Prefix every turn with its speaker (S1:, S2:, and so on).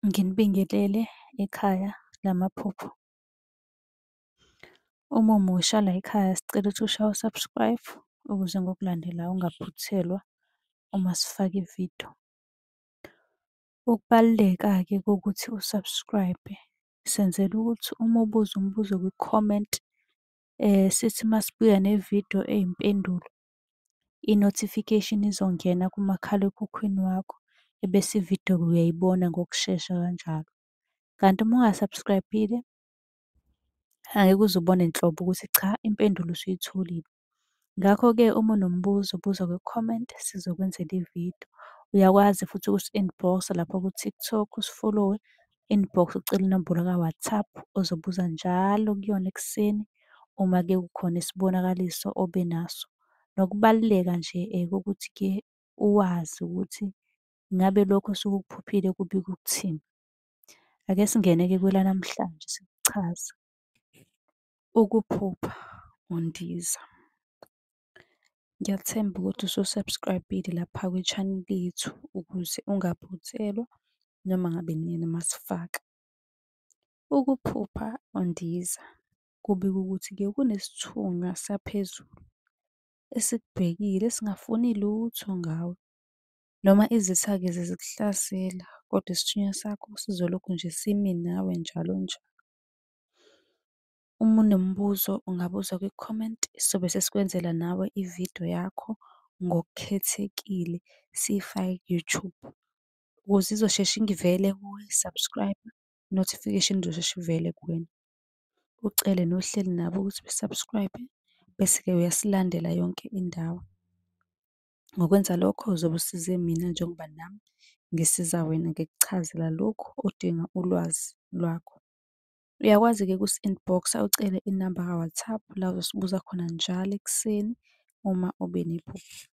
S1: Nginibingelele ekhaya lamaphupho. Uma umusha la ekhaya sicela ukuthi ushaye u-subscribe ukuze ngokulandelayo ungaphuthelwa uma sifaka ividiyo. Ukubaluleka-ke kokuthi u-subscribe, senzela ukuthi uma ubuza umbuzo kwi-comment, sithi masibuya nevidiyo eyimpendulo, i-notification izongena kumakhalekhukhwini wakho, ebese ividiyo-ke uyayibona ngokushesha kanjalo. Kanti uma unga-subscribe-ile, angeke uze ubone nhlobo ukuthi cha, impendulo usuyitholile. Ngakho-ke uma unombuzo buza kwi-comment sizokwenzela ividiyo. Uyakwazi futhi ukusi-inbox-a lapha ku-TikTok, usi-follow-we, inbox ucele inombolo ka-WhatsApp ozobuza njalo kuyona ekuseni uma-ke kukhona isibonakaliso obenaso. Nokubaluleka nje kokuthi-ke uwazi ukuthi ngabe lokho osuke ukuphuphile kubika ukuthini. Ake singene-ke kwelanamhlanje sikuchaza. Ukuphupha undiza. Ngiyathemba ukuthi usu-subscribe-ile lapha kwi-channel yethu ukuze ungaphuthelwa noma ngabe nini masifaka. Ukuphupha undiza kubika ukuthi-ke kunesithunywa saphezulu esikubhekile esingafuni lutho ngawe. Noma izitha-ke zikuhlasela kodwa isithunywa sakho sizolokhu nje simi nawe njalo njalo. Uma unembuzo ungabuza kwi-comment sobe sesikwenzela nawe ividiyo yakho ngokukhethekile siyifake ku-YouTube. Ukuze izosheshe ivele kuwe, subscribe, notification izosheshe ivele kuwena. Ucele nohleli nabo ukuthi be-subscribe bese-ke uyasilandela yonke indawo. Ngokwenza lokho uzobe usize mina njengoba nami ngisiza wena ngikuchazela lokhu odinga ulwazi lwakho. Uyakwazi-ke ukusi-inbox-a ucele inamba ka-WhatsApp la ozosibuza khona njalo ekuseni uma ube nephupho.